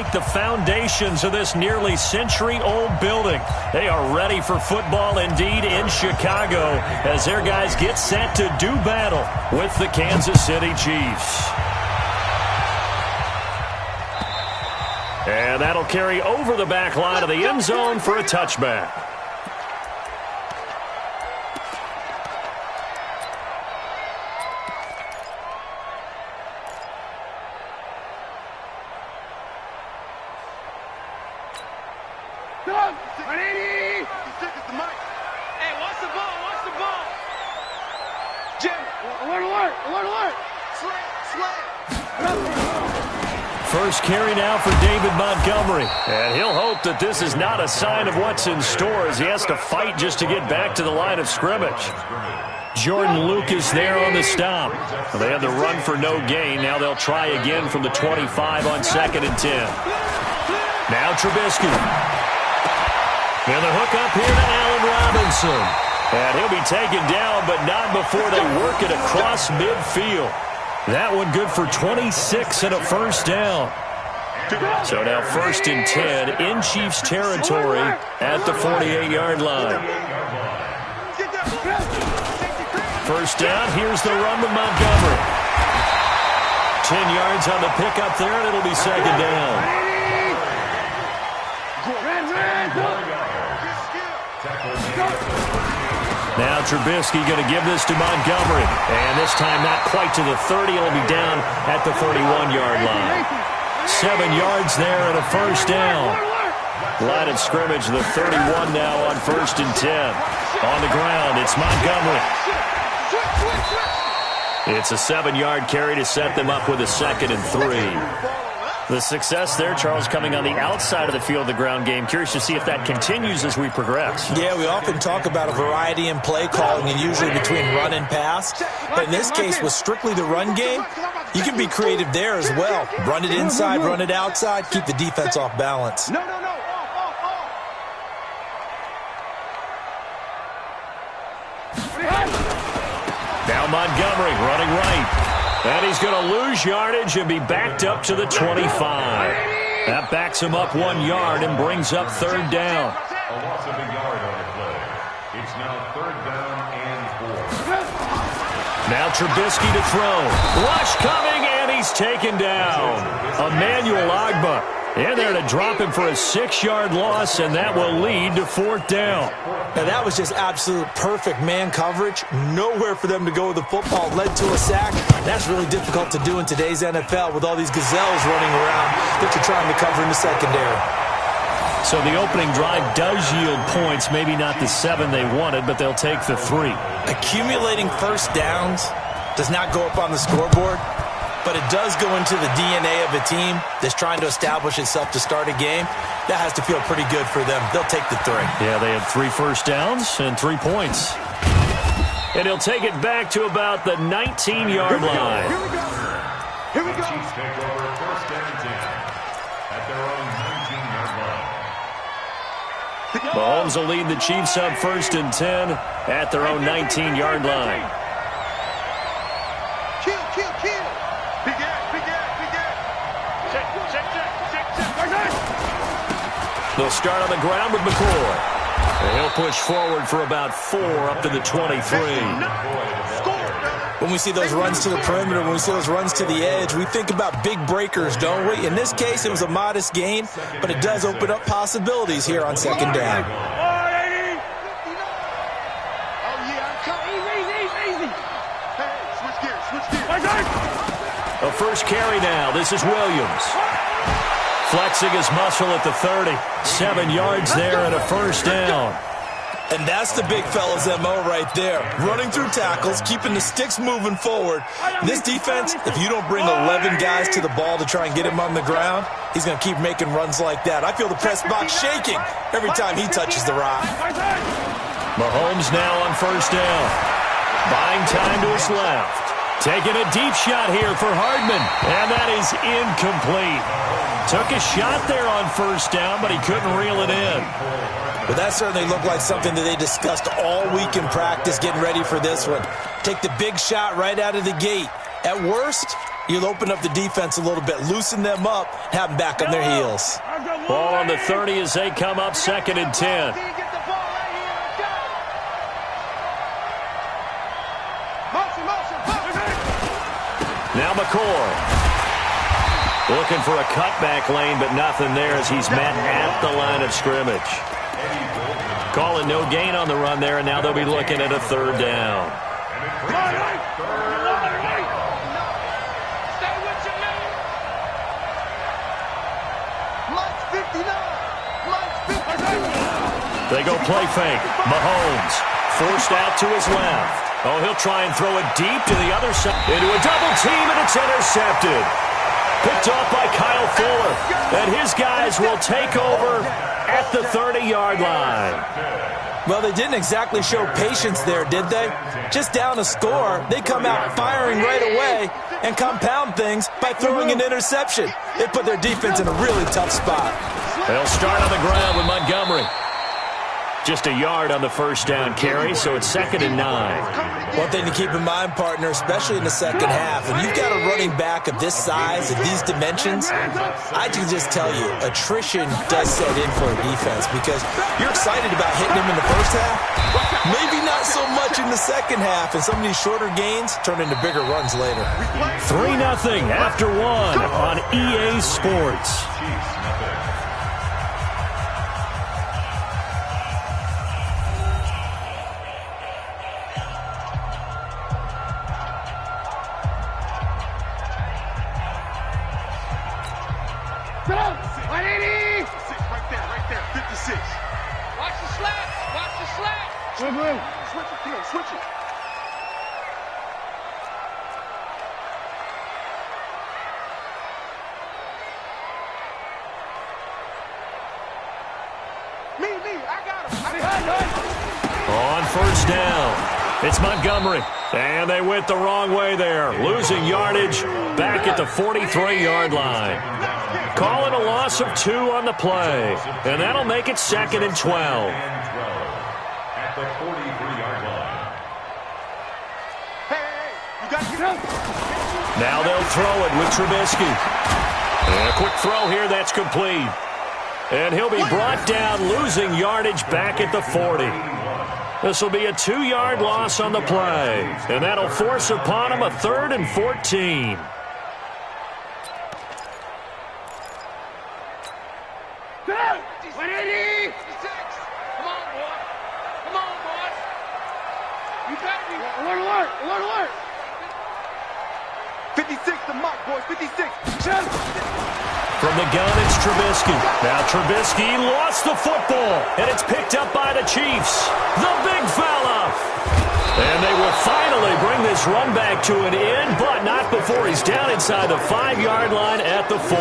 shake the foundations of this nearly century-old building. They are ready for football indeed in Chicago as their guys get set to do battle with the Kansas City Chiefs. And that'll carry over the back line of the end zone for a touchback. First carry now for David Montgomery. And he'll hope that this is not a sign of what's in store as he has to fight just to get back to the line of scrimmage. Jordan Lucas there on the stop. Well, they had the run for no gain. Now they'll try again from the 25 on 2nd and 10. Now Trubisky. And the hook up here to Allen Robinson. And he'll be taken down, but not before they work it across midfield. That one good for 26 and a first down. So now 1st and 10 in Chiefs territory at the 48-yard line. First down, here's the run with Montgomery. 10 yards on the pickup there, and it'll be 2nd down. Now Trubisky going to give this to Montgomery. And this time not quite to the 30. It'll be down at the 31-yard line. 7 yards there and a first down. Line of scrimmage, the 31 now on 1st and 10. On the ground, it's Montgomery. It's a 7-yard carry to set them up with a 2nd and 3. The success there, Charles, coming on the outside of the field, the ground game. Curious to see if that continues as we progress. Yeah, we often talk about a variety in play calling and usually between run and pass. But in this case, with strictly the run game, you can be creative there as well. Run it inside, run it outside, keep the defense off balance. No. Now Montgomery running right. And he's going to lose yardage and be backed up to the 25. That backs him up 1 yard and brings up 3rd down. A loss of a yard on the play. It's now 3rd down and 4. Now Trubisky to throw. Rush coming, and he's taken down. Emmanuel Ogbah in there to drop him for a 6-yard loss, and that will lead to 4th down. Now that was just absolute perfect man coverage. Nowhere for them to go with the football. Led to a sack. That's really difficult to do in today's NFL with all these gazelles running around that you're trying to cover in the secondary. So the opening drive does yield points. Maybe not the 7 they wanted, but they'll take the 3. Accumulating first downs does not go up on the scoreboard, but it does go into the DNA of a team that's trying to establish itself to start a game. That has to feel pretty good for them. They'll take the 3. Yeah, they had 3 first downs and 3 points. And he'll take it back to about the 19-yard line. Here we go. Chiefs take over 1st and 10 at their own 19-yard line. Mahomes will lead the Chiefs up 1st and 10 at their own 19-yard line. They'll start on the ground with McCoy. And he'll push forward for about 4 up to the 23. When we see those runs to the perimeter, when we see those runs to the edge, we think about big breakers, don't we? In this case, it was a modest gain, but it does open up possibilities here on 2nd down. A first carry now. This is Williams. Flexing his muscle at the 30. 7 yards there and a first down. And that's the big fella's MO right there. Running through tackles, keeping the sticks moving forward. This defense, if you don't bring 11 guys to the ball to try and get him on the ground, he's going to keep making runs like that. I feel the press box shaking every time he touches the rock. Mahomes now on first down. Buying time to his left. Taking a deep shot here for Hardman. And that is incomplete. Took a shot there on first down, but he couldn't reel it in. But that certainly looked like something that they discussed all week in practice, getting ready for this one. Take the big shot right out of the gate. At worst, You'll open up the defense a little bit, loosen them up, have them back on their heels. Ball on the 30 as they come up 2nd and 10. Now McCord. Looking for a cutback lane, but nothing there as he's met at the line of scrimmage. Calling no gain on the run there, and now they'll be looking at a 3rd down. They go play fake. Mahomes forced out to his left. Oh, he'll try and throw it deep to the other side. Into a double team, and it's intercepted. Picked off by Kyle Fuller. And his guys will take over at the 30-yard line. Well, they didn't exactly show patience there, did they? Just down a score, they come out firing right away and compound things by throwing an interception. They put their defense in a really tough spot. They'll start on the ground with Montgomery. Just a yard on the 1st down carry, so it's 2nd and 9. One thing to keep in mind, partner, especially in the second half, and you've got a running back of this size, of these dimensions, I can just tell you, attrition does set in for a defense because you're excited about hitting him in the first half, maybe not so much in the second half, and some of these shorter gains turn into bigger runs later. 3-0 after 1 on EA Sports. Switch it. I got him. On 1st down, it's Montgomery. And they went the wrong way there, losing yardage back at the 43-yard line. Calling a loss of 2 on the play, and that'll make it 2nd and 12. At the 43-yard line. Hey, you got to get up. Now they'll throw it with Trubisky. And a quick throw here, that's complete. And he'll be brought down, losing yardage back at the 40. This will be a 2-yard loss on the play, and that'll force upon him a 3rd and 14. You got me. Alert. 56 to mark, boys. 56. From the gun, it's Trubisky. Now Trubisky lost the football, and it's picked up by the Chiefs. The big fella. And they will finally bring this run back to an end, but not before he's down inside the 5-yard line at the 4.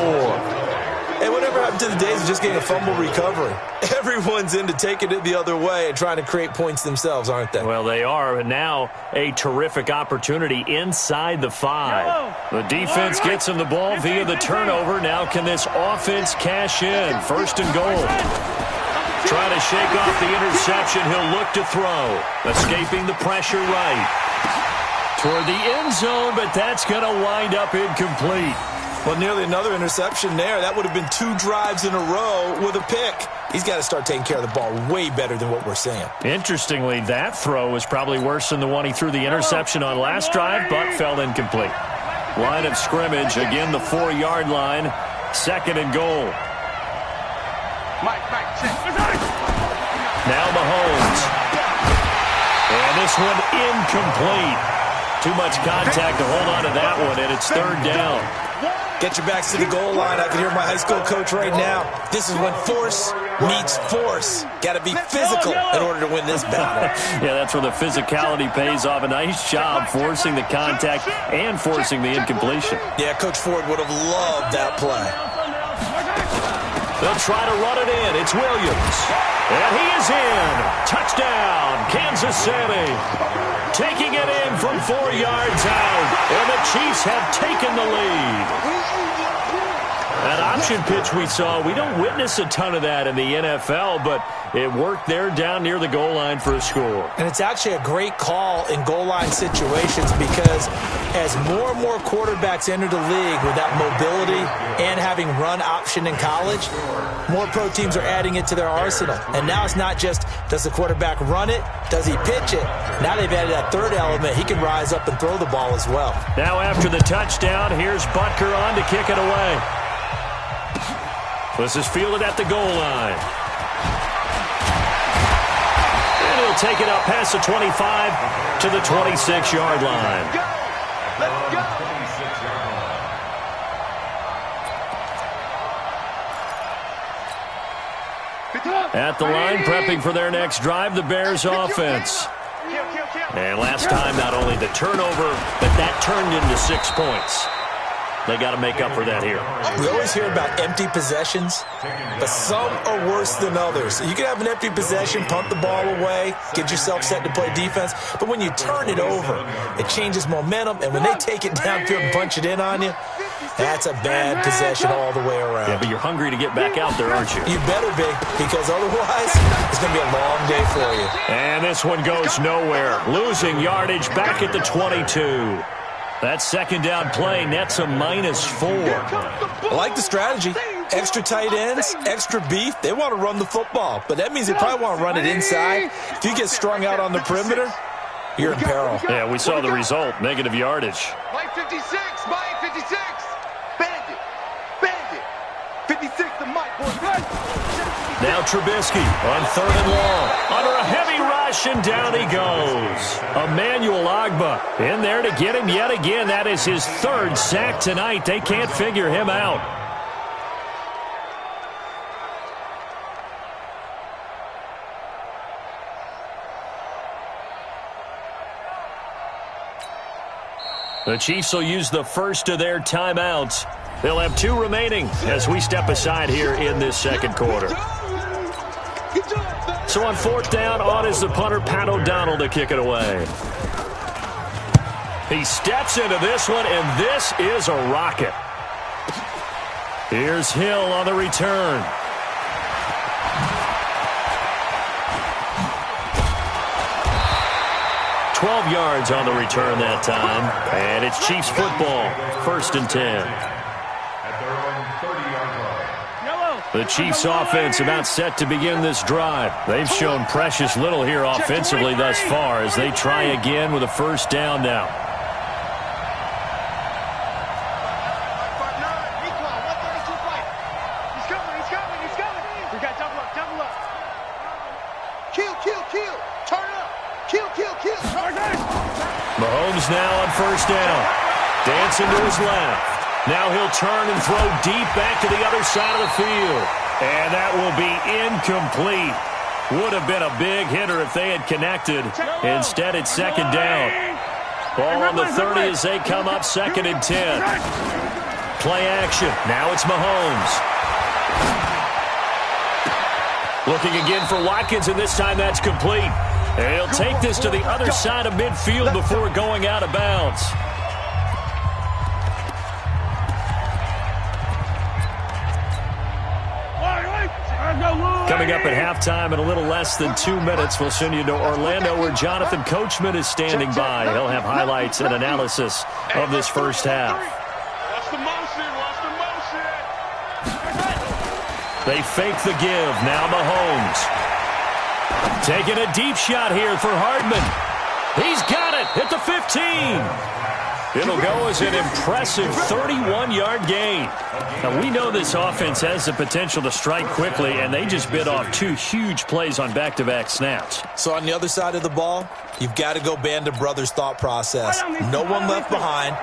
Hey, whatever happened to the days of just getting a fumble recovery? Everyone's into taking it the other way and trying to create points themselves, aren't they? Well, they are, and now a terrific opportunity inside the 5. The defense gets him the ball via the turnover. Now can this offense cash in? 1st and goal. Trying to shake off the interception. He'll look to throw. Escaping the pressure right. Toward the end zone, but that's going to wind up incomplete. Well, nearly another interception there. That would have been 2 drives in a row with a pick. He's got to start taking care of the ball way better than what we're seeing. Interestingly, that throw was probably worse than the one he threw the interception on last drive, but fell incomplete. Line of scrimmage, again the 4-yard line, 2nd and goal. Mike, check. Now Mahomes. And this one incomplete. Too much contact to hold on to that one, and it's 3rd down. Get your backs to the goal line. I can hear my high school coach right now. This is when force meets force. Got to be physical in order to win this battle. Yeah, that's where the physicality pays off. A nice job forcing the contact and forcing the incompletion. Yeah, Coach Ford would have loved that play. They'll try to run it in. It's Williams. And he is in. Touchdown, Kansas City. Taking it in from 4 yards out. And the Chiefs have taken the lead. That option pitch we saw, we don't witness a ton of that in the NFL, but it worked there down near the goal line for a score. And it's actually a great call in goal line situations because as more and more quarterbacks enter the league with that mobility and having run option in college, more pro teams are adding it to their arsenal. And now it's not just, does the quarterback run it? Does he pitch it? Now they've added that third element. He can rise up and throw the ball as well. Now after the touchdown, here's Butker on to kick it away. This is fielded at the goal line. And he'll take it up past the 25 to the 26-yard line. Let's go. At the line, prepping for their next drive, the Bears offense. And last time, not only the turnover, but that turned into 6 points. They got to make up for that here. We always hear about empty possessions, but some are worse than others. You can have an empty possession, punt the ball away, get yourself set to play defense, but when you turn it over, it changes momentum, and when they take it downfield and punch it in on you, that's a bad possession all the way around. Yeah, but you're hungry to get back out there, aren't you? You better be, because otherwise, it's going to be a long day for you. And this one goes nowhere. Losing yardage back at the 22. That second down play nets a -4. I like the strategy. Extra tight ends, extra beef. They want to run the football, but that means they probably want to run it inside. If you get strung out on the perimeter, you're in peril. Yeah, we saw the result, negative yardage. Mike 56, Mike 56. Bandit, Bandit. 56 to Mike, boys. Now Trubisky on 3rd and long. Under a heavy rush, and down he goes. Emmanuel Ogbah in there to get him yet again. That is his 3rd sack tonight. They can't figure him out. The Chiefs will use the first of their timeouts. They'll have 2 remaining as we step aside here in this second quarter. So on 4th down, on is the punter, Pat O'Donnell, to kick it away. He steps into this one, and this is a rocket. Here's Hill on the return. $12 yards on the return that time. And it's Chiefs football, 1st and 10. The Chiefs offense about set to begin this drive. They've shown precious little here offensively thus far as they try again with a 1st down now. Mahomes now on 1st down. Dancing to his left. Now he'll turn and throw deep back to the other side of the field. And that will be incomplete. Would have been a big hitter if they had connected. Instead, it's 2nd down. Ball on the 30 as they come up 2nd and 10. Play action. Now it's Mahomes. Looking again for Watkins, and this time that's complete. And he'll take this to the other side of midfield before going out of bounds. Coming up at halftime in a little less than 2 minutes, we'll send you to Orlando where Jonathan Coachman is standing by. He'll have highlights and analysis of this first half. Watch the motion, watch the motion. They fake the give. Now Mahomes. Taking a deep shot here for Hardman. He's got it at the 15. It'll go as an impressive 31-yard gain. Now, we know this offense has the potential to strike quickly, and they just bit off 2 huge plays on back-to-back snaps. So on the other side of the ball, you've got to go Band of Brothers thought process. No one left behind,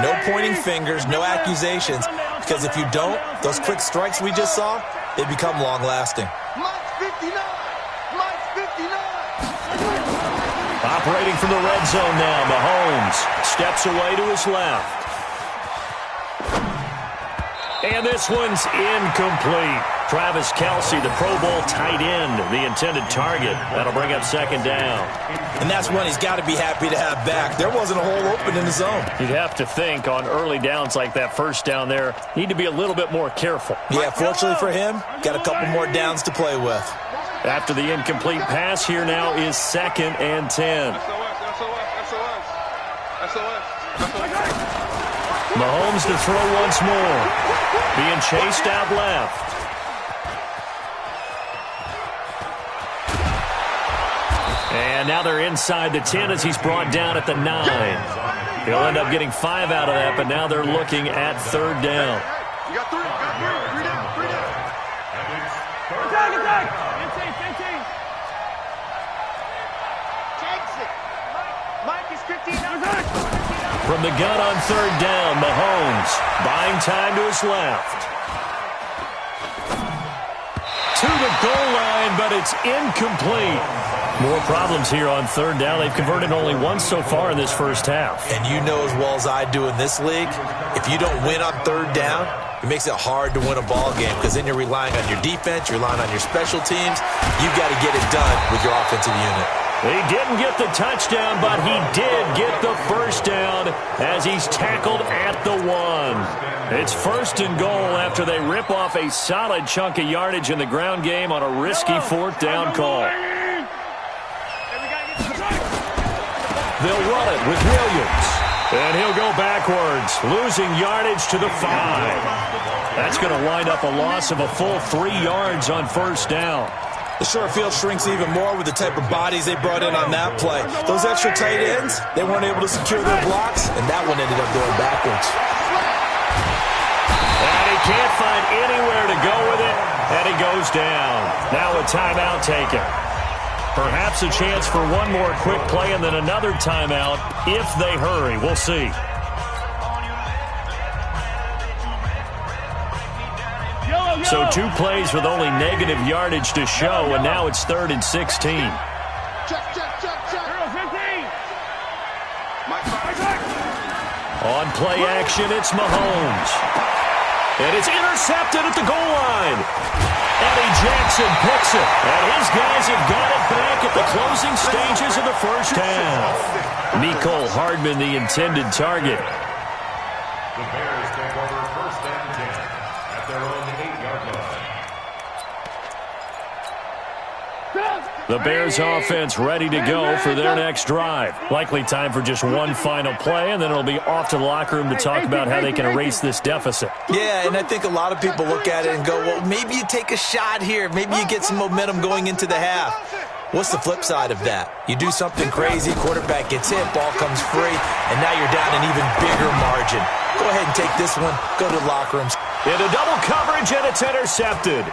no pointing fingers, no accusations, because if you don't, those quick strikes we just saw, they become long-lasting. Mike's 59. Mike's 59. Operating from the red zone now, Mahomes steps away to his left. And this one's incomplete. Travis Kelce, the Pro Bowl tight end, the intended target. That'll bring up second down. And that's one he's got to be happy to have back. There wasn't a hole open in the zone. You'd have to think on early downs like that first down there, need to be a little bit more careful. Yeah, fortunately for him, got a couple more downs to play with. After the incomplete pass, here now is 2nd and 10. Mahomes to throw once more. Being chased out left. And now they're inside the 10 as he's brought down at the 9. He'll end up getting 5 out of that, but now they're looking at 3rd down. You got three down. Attack! Takes it. Mike is 15. From the gun on 3rd down, Mahomes buying time to his left. To the goal line, but it's incomplete. More problems here on 3rd down. They've converted only once so far in this first half. And you know as well as I do in this league, if you don't win on 3rd down, it makes it hard to win a ball game because then you're relying on your defense, you're relying on your special teams. You've got to get it done with your offensive unit. He didn't get the touchdown, but he did get the first down as he's tackled at the 1. It's 1st and goal after they rip off a solid chunk of yardage in the ground game on a risky 4th down call. They'll run it with Williams. And he'll go backwards, losing yardage to the 5. That's going to wind up a loss of a full 3 yards on 1st down. The short field shrinks even more with the type of bodies they brought in on that play. Those extra tight ends, they weren't able to secure their blocks, and that one ended up going backwards. And he can't find anywhere to go with it, and he goes down. Now a timeout taken. Perhaps a chance for one more quick play and then another timeout if they hurry. We'll see. So 2 plays with only negative yardage to show, and now it's 3rd and 16. On play action, it's Mahomes. And it's intercepted at the goal line. Eddie Jackson picks it, and his guys have got it back at the closing stages of the first half. Mecole Hardman, the intended target. The Bears take over 1st and 10 at their own 8-yard line. The Bears offense ready to go for their next drive. Likely time for just one final play, and then it'll be off to the locker room to talk about how they can erase this deficit. Yeah, and I think a lot of people look at it and go, well, maybe you take a shot here. Maybe you get some momentum going into the half. What's the flip side of that? You do something crazy, quarterback gets hit, ball comes free, and now you're down an even bigger margin. Go ahead and take this one. Go to the locker rooms. Into double coverage, and it's intercepted.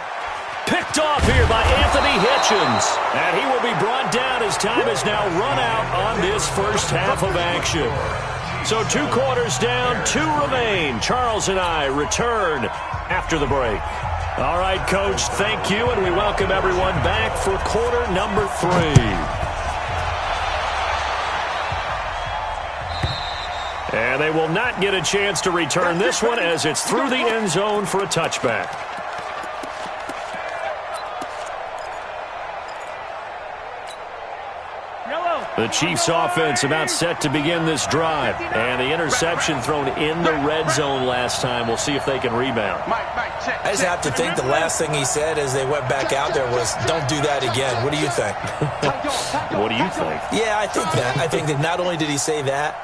Picked off here by Anthony Hitchens. And he will be brought down as time is now run out on this first half of action. So 2 quarters down, 2 remain. Charles and I return after the break. All right, Coach, thank you, and we welcome everyone back for quarter number 3. And they will not get a chance to return this one as it's through the end zone for a touchback. The Chiefs offense about set to begin this drive. And the interception thrown in the red zone last time. We'll see if they can rebound. I just have to think the last thing he said as they went back out there was, don't do that again. What do you think? What do you think? Yeah, I think that. I think that not only did he say that,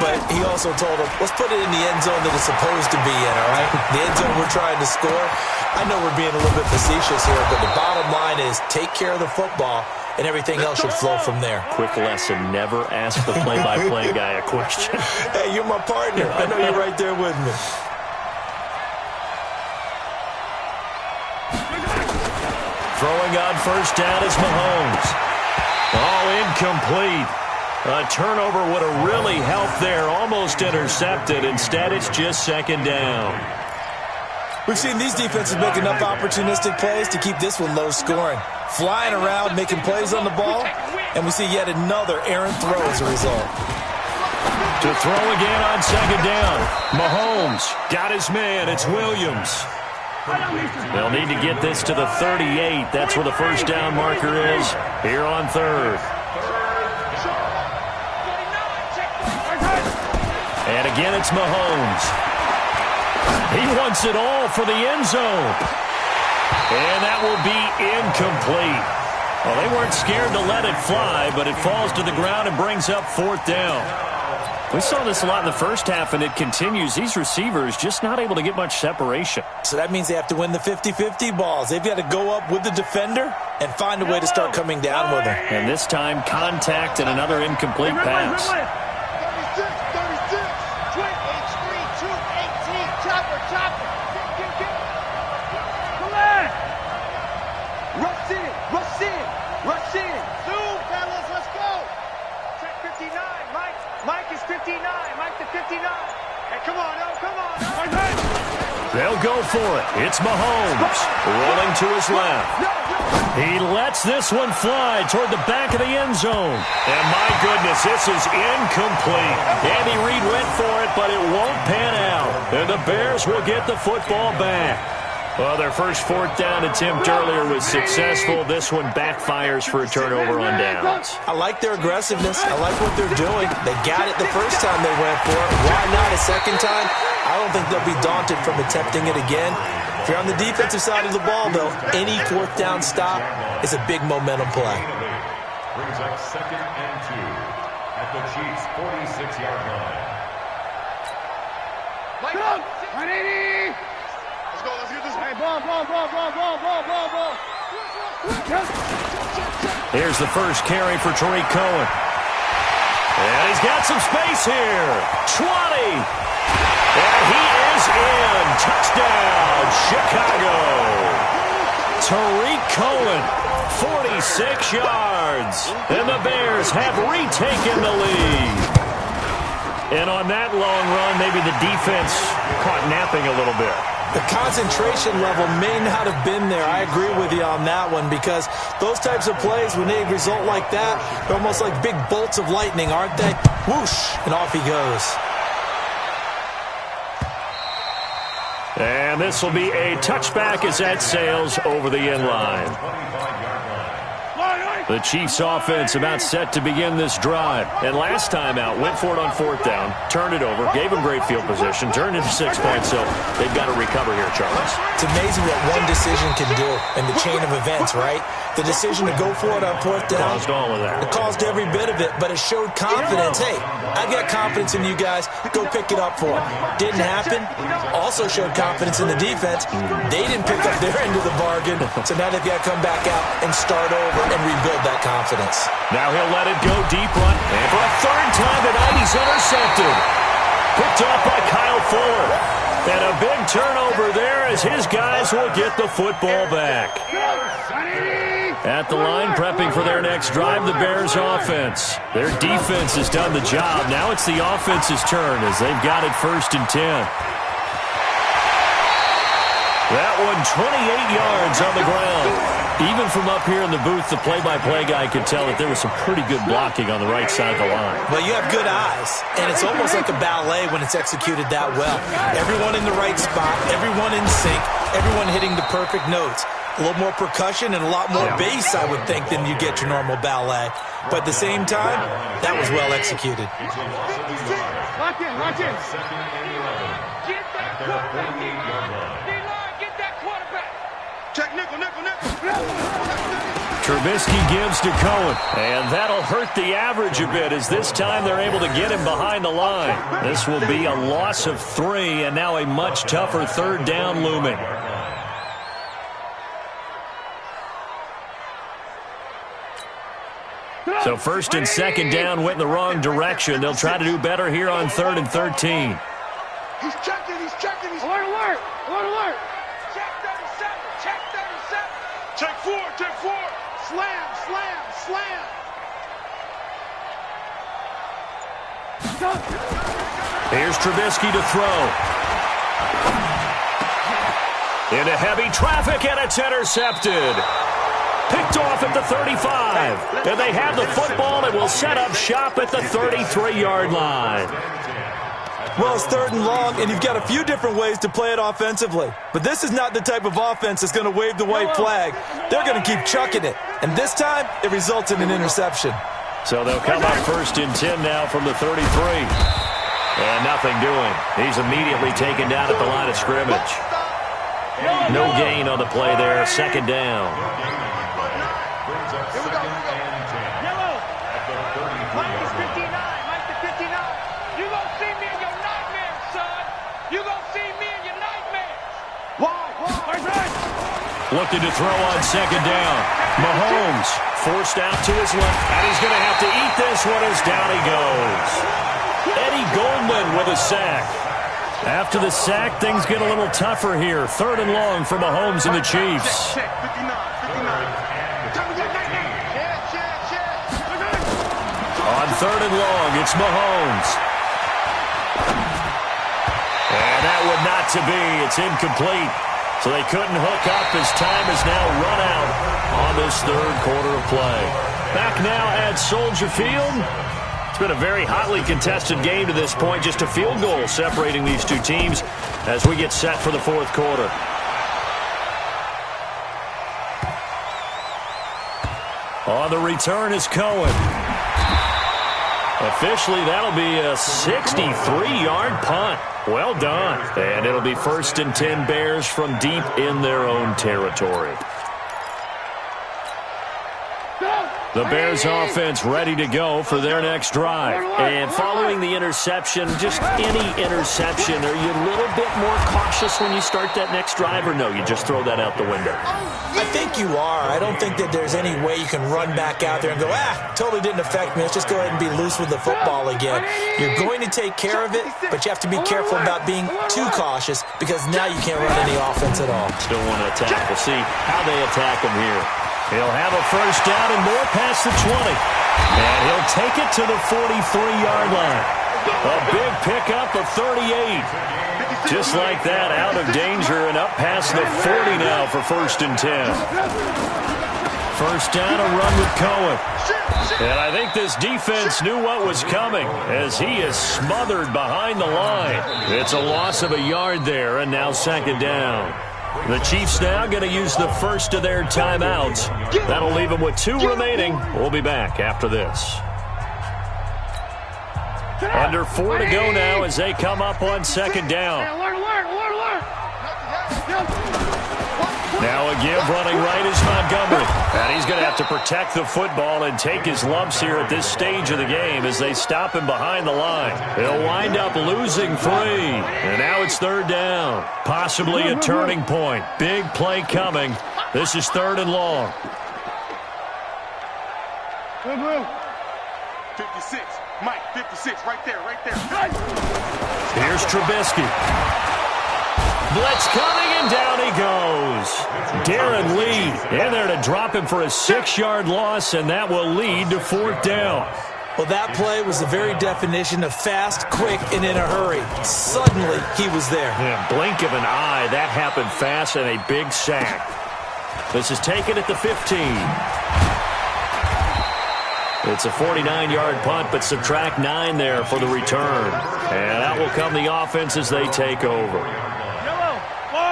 but he also told him, let's put it in the end zone that it's supposed to be in, all right? The end zone we're trying to score. I know we're being a little bit facetious here, but the bottom line is take care of the football, and everything else should flow from there. Quick lesson, never ask the play-by-play guy a question. Hey, you're my partner. I know you're right there with me. Throwing on first down is Mahomes. Oh, incomplete. A turnover would have really helped there. Almost intercepted. Instead, it's just 2nd down. We've seen these defenses make enough opportunistic plays to keep this one low scoring. Flying around, making plays on the ball, and we see yet another errant throw as a result. To throw again on second down. Mahomes got his man. It's Williams. They'll need to get this to the 38. That's where the first down marker is here on third. And again, it's Mahomes. He wants it all for the end zone. And that will be incomplete. Well, they weren't scared to let it fly, but it falls to the ground and brings up fourth down. We saw this a lot in the first half, and it continues. These receivers just not able to get much separation. So that means they have to win the 50-50 balls. They've got to go up with the defender and find a way to start coming down with him. And this time, contact and another incomplete pass. 36, 36. 2-3, 2-18. Chopper, chopper. Get. Come on. Rush in, rush in, rush in. Zoom, fellas, let's go. Check 59, Mike. Mike is 59. Mike to 59. Hey, come on, oh, come on. They'll go for it. It's Mahomes rolling to his left. He lets this one fly toward the back of the end zone. And my goodness, this is incomplete. Andy Reid went for it, but it won't pan out. And the Bears will get the football back. Well, their first fourth down attempt earlier was successful. This one backfires for a turnover on downs. I like their aggressiveness. I like what they're doing. They got it the first time they went for it. Why not a second time? I don't think they'll be daunted from attempting it again. If you're on the defensive side of the ball, though, any fourth down stop is a big momentum play. Brings up 2nd and 2 at the Chiefs' 46-yard line. Mike, 180. Let's get this. Hey, ball. Here's the first carry for Tariq Cohen. And he's got some space here. 20. And he is in. Touchdown, Chicago. Tariq Cohen, 46 yards. And the Bears have retaken the lead. And on that long run, maybe the defense caught napping a little bit. The concentration level may not have been there. I agree with you on that one because those types of plays, when they result like that, they're almost like big bolts of lightning, aren't they? Whoosh, and off he goes. And this will be a touchback as that sails over the end line. The Chiefs offense about set to begin this drive. And last time out, went for it on fourth down, turned it over, gave them great field position, turned into 6 points, so they've got to recover here, Charles. It's amazing what one decision can do in the chain of events, right? The decision to go for it on fourth down. Caused all of that. It caused every bit of it, but it showed confidence. Hey, I got confidence in you guys. Go pick it up for them. Didn't happen. Also showed confidence in the defense. They didn't pick up their end of the bargain, so now they've got to come back out and start over and rebuild that confidence. Now he'll let it go deep run. And for a third time tonight, he's intercepted. Picked off by Kyle Fuller. And a big turnover there as his guys will get the football back. At the line, prepping for their next drive, the Bears offense. Their defense has done the job. Now it's the offense's turn as they've got it 1st and 10. That one 28 yards on the ground. Even from up here in the booth, the play-by-play guy could tell that there was some pretty good blocking on the right side of the line. Well, you have good eyes, and it's almost like a ballet when it's executed that well. Everyone in the right spot, everyone in sync, everyone hitting the perfect notes. A little more percussion and a lot more bass, I would think, than you get your normal ballet. But at the same time, that was well executed. Lock in. 2nd and 11. Get that quarterback. D-line, get that quarterback. Check nickel. Trubisky gives to Cohen, and that'll hurt the average a bit as this time they're able to get him behind the line. This will be a loss of 3, and now a much tougher third down looming. So 1st and 2nd down went in the wrong direction. They'll try to do better here on 3rd and 13. He's checking. Alert. Check 37. Check 4. Slam. Here's Trubisky to throw. Into heavy traffic, and it's intercepted. Picked off at the 35. And they have the football and will set up shop at the 33-yard line. Well, it's 3rd and long, and you've got a few different ways to play it offensively. But this is not the type of offense that's going to wave the white flag. They're going to keep chucking it. And this time, it results in an interception. So they'll come up 1st and 10 now from the 33. And nothing doing. He's immediately taken down at the line of scrimmage. No gain on the play there. 2nd down. Looking to throw on 2nd down. Mahomes forced out to his left. And he's going to have to eat this one as down he goes. Eddie Goldman with a sack. After the sack, things get a little tougher here. 3rd and long for Mahomes and the Chiefs. On 3rd and long, it's Mahomes. And that would not to be. It's incomplete. So they couldn't hook up as time has now run out on this 3rd quarter of play. Back now at Soldier Field. It's been a very hotly contested game to this point. Just a field goal separating these two teams as we get set for the 4th quarter. On the return is Cohen. Officially, that'll be a 63-yard punt. Well done. And it'll be 1st and 10 Bears from deep in their own territory. The Bears offense ready to go for their next drive. And following the interception, just any interception, are you a little bit more cautious when you start that next drive, or no, you just throw that out the window? I think you are. I don't think that there's any way you can run back out there and go, totally didn't affect me. Let's just go ahead and be loose with the football again. You're going to take care of it, but you have to be careful about being too cautious because now you can't run any offense at all. Still want to attack. We'll see how they attack him here. He'll have a 1st down and more past the 20. And he'll take it to the 43-yard line. A big pickup of 38. Just like that, out of danger and up past the 40 now for 1st and 10. 1st down, a run with Cohen. And I think this defense knew what was coming as he is smothered behind the line. It's a loss of a yard there, and now 2nd down. The Chiefs now going to use the first of their timeouts. That'll leave them with 2 remaining. We'll be back after this. Under 4 to go now as they come up on 2nd down. Now a give running right is Montgomery. And he's going to have to protect the football and take his lumps here at this stage of the game as they stop him behind the line. He'll wind up losing 3. And now it's 3rd down. Possibly a turning point. Big play coming. This is 3rd and long. 56. Mike, 56. Right there. Here's Trubisky. Blitz coming, and down he goes. Darren Lee in there to drop him for a 6-yard loss, and that will lead to 4th down. Well, that play was the very definition of fast, quick, and in a hurry. Suddenly, he was there. Yeah, blink of an eye. That happened fast and a big sack. This is taken at the 15. It's a 49-yard punt, but subtract 9 there for the return. And out will come the offense as they take over.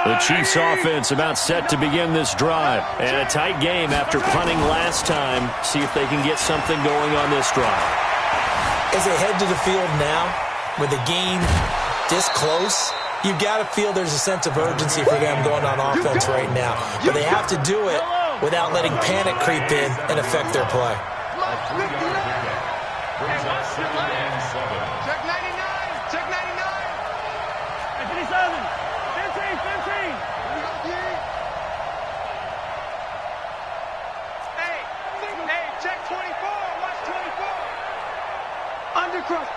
The Chiefs offense about set to begin this drive. And a tight game after punting last time. See if they can get something going on this drive. As they head to the field now, with the game this close, you've got to feel there's a sense of urgency for them going on offense right now. But they have to do it without letting panic creep in and affect their play. Check 99. Check 99. 15. Hey, check 24. Watch 24. Undercrunch.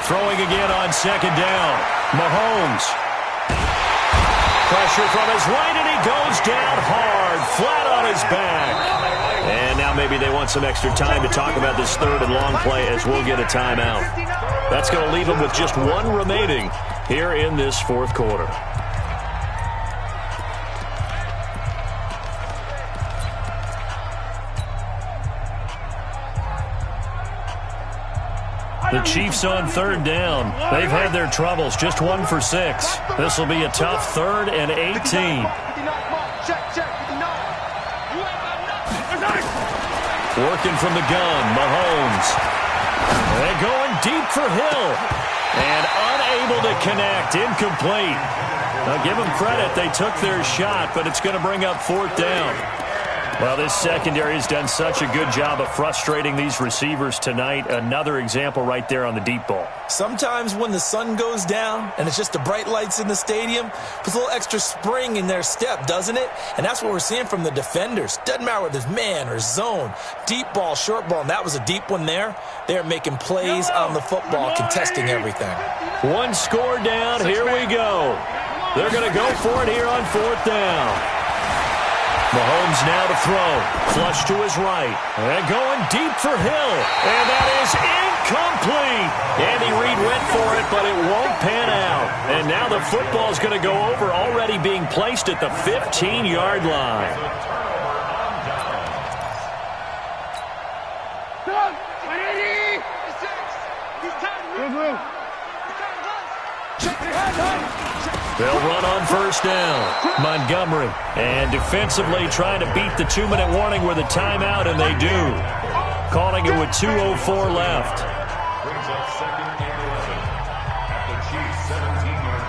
Throwing again on 2nd down. Mahomes. Pressure from his right, and he goes down hard, flat on his back. And now maybe they want some extra time to talk about this 3rd and long play as we'll get a timeout. That's going to leave them with just 1 remaining here in this 4th quarter. The Chiefs on third down. They've had their troubles, just 1 for 6. This will be a tough 3rd and 18. Working from the gun, Mahomes. They're going deep for Hill. And unable to connect, incomplete. Now give them credit, they took their shot, but it's going to bring up 4th down. Well, this secondary has done such a good job of frustrating these receivers tonight. Another example right there on the deep ball. Sometimes when the sun goes down and it's just the bright lights in the stadium, puts a little extra spring in their step, doesn't it? And that's what we're seeing from the defenders. Doesn't matter whether it's man or zone, deep ball, short ball, and that was a deep one there. They're making plays on the football, contesting everything. 1 score down, here we go. They're going to go for it here on 4th down. Mahomes now to throw. Flush to his right. And going deep for Hill. And that is incomplete. Andy Reid went for it, but it won't pan out. And now the football's going to go over, already being placed at the 15-yard line. They'll run on 1st down. Montgomery. And defensively trying to beat the 2-minute warning with a timeout, and they do. Calling it with 2:04 left. Brings up 2nd and 11 at the Chiefs' 17-yard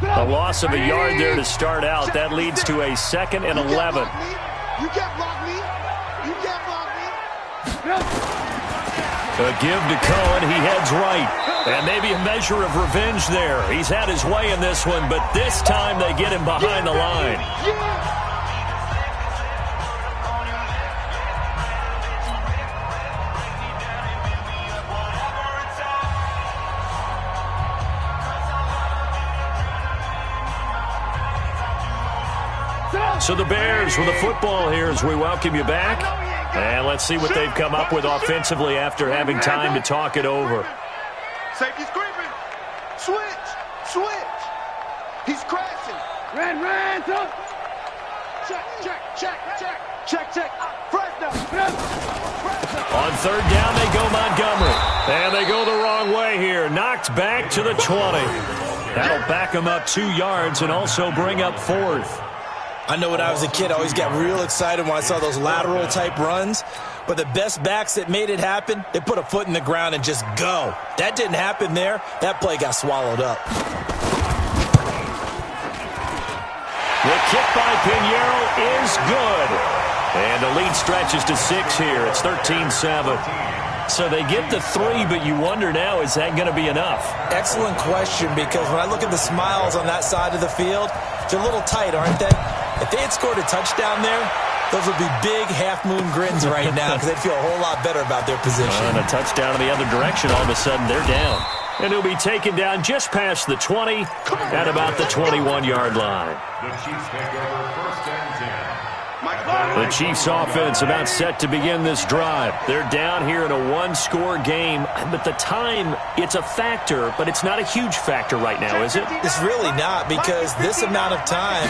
line. A loss of a yard there to start out. That leads to a 2nd and 11. You can't block me. You can't block me. A give to Cohen. He heads right. And maybe a measure of revenge there. He's had his way in this one, but this time they get him behind the line. So the Bears with the football here as we welcome you back. And let's see what they've come up with offensively after having time to talk it over. Safety screaming. Switch. Switch. He's crashing. Ran. Check. Fresno. On 3rd down, they go Montgomery. And they go the wrong way here. Knocked back to the 20. That'll back them up 2 yards and also bring up 4th. I know when I was a kid, I always got real excited when I saw those lateral-type runs. But the best backs that made it happen, they put a foot in the ground and just go. That didn't happen there. That play got swallowed up. The kick by Pinheiro is good. And the lead stretches to 6 here. It's 13-7. So they get the 3, but you wonder now, is that going to be enough? Excellent question, because when I look at the smiles on that side of the field, they're a little tight, aren't they? If they had scored a touchdown there, those would be big half-moon grins right now because they'd feel a whole lot better about their position. And a touchdown in the other direction, all of a sudden they're down. And he'll be taken down just past the 20 at about the 21-yard line. The Chiefs take over 1st and 10. The Chiefs offense about set to begin this drive. They're down here in a 1-score game, but the time, it's a factor, but it's not a huge factor right now, is it? It's really not, because this amount of time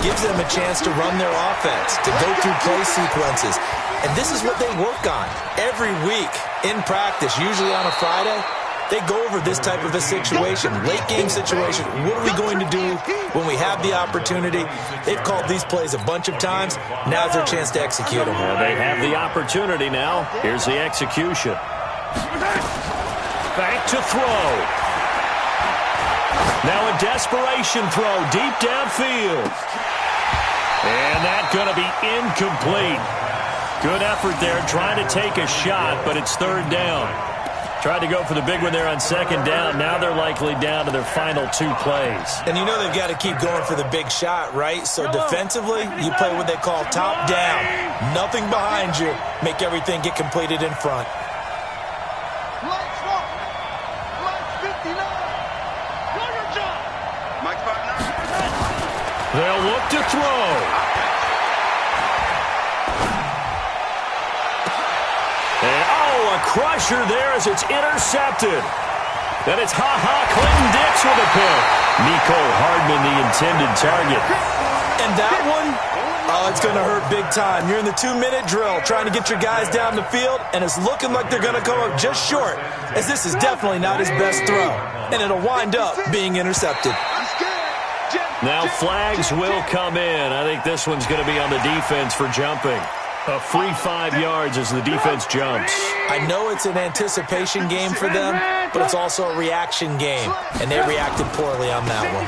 gives them a chance to run their offense, to go through play sequences. And this is what they work on every week in practice, usually on a Friday. They go over this type of a situation, late-game situation. What are we going to do when we have the opportunity? They've called these plays a bunch of times. Now's their chance to execute them. Well, they have the opportunity now. Here's the execution. Back to throw. Now a desperation throw deep downfield. And that's going to be incomplete. Good effort there, trying to take a shot, but it's 3rd down. Tried to go for the big one there on 2nd down. Now they're likely down to their final 2 plays. And you know they've got to keep going for the big shot, right? So defensively, you play what they call top down. Nothing behind you. Make everything get completed in front. Lights 59. Runner jump. Mike Partner. They'll look to throw. A crusher there as it's intercepted. Then it's Clinton Dix with a pick. Mecole Hardman, the intended target. And that one, Oh, it's going to hurt big time. You're in the 2-minute drill trying to get your guys down the field, and it's looking like they're going to come up just short, as this is definitely not his best throw, and it'll wind up being intercepted. Now flags will come in. I think this one's going to be on the defense for jumping. A free 5 yards as the defense jumps. I know it's an anticipation game for them, but it's also a reaction game, and they reacted poorly on that one.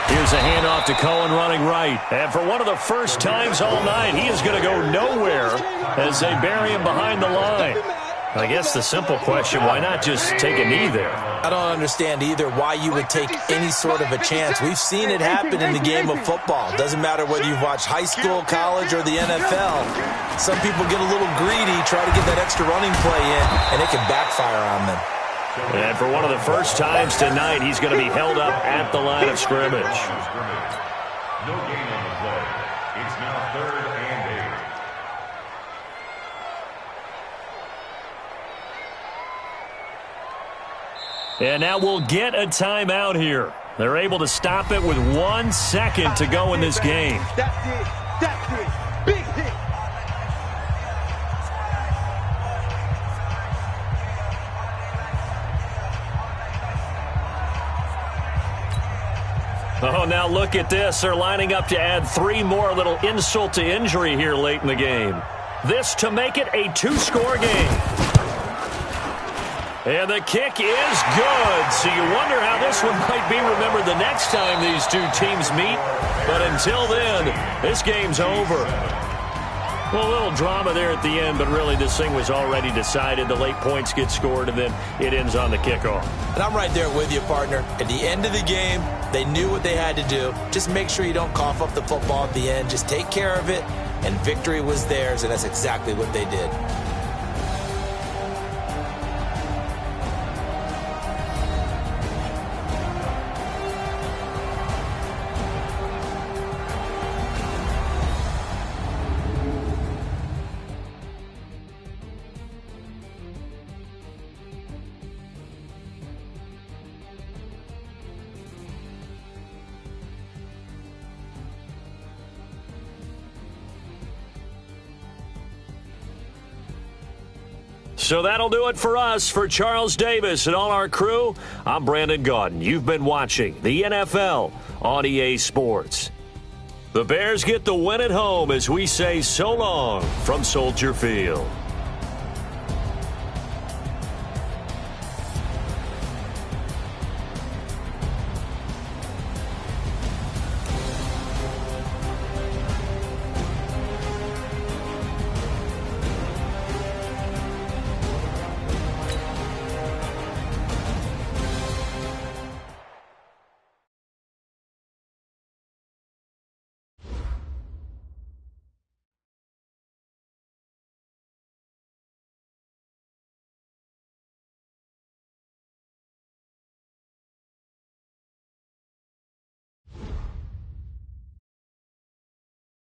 Here's a handoff to Cohen running right. And for one of the first times all night, he is going to go nowhere as they bury him behind the line. I guess the simple question, why not just take a knee there? I don't understand either why you would take any sort of a chance. We've seen it happen in the game of football. Doesn't matter whether you've watched high school, college, or the NFL. Some people get a little greedy, try to get that extra running play in, and it can backfire on them. And for one of the first times tonight, he's going to be held up at the line of scrimmage. No gain on the play. It's now 3rd and 8. And now we'll get a timeout here. They're able to stop it with 1 second to go in this game. That's it. That's it. Big hit. Oh, now look at this. They're lining up to add 3 more, little insult to injury here late in the game. This to make it a 2-score game. And the kick is good. So you wonder how this one might be remembered the next time these two teams meet. But until then, this game's over. Well, a little drama there at the end, but really this thing was already decided. The late points get scored, and then it ends on the kickoff. And I'm right there with you, partner. At the end of the game, they knew what they had to do. Just make sure you don't cough up the football at the end. Just take care of it, and victory was theirs, and that's exactly what they did. So that'll do it for us. For Charles Davis and all our crew, I'm Brandon Gaudin. You've been watching the NFL on EA Sports. The Bears get the win at home as we say so long from Soldier Field.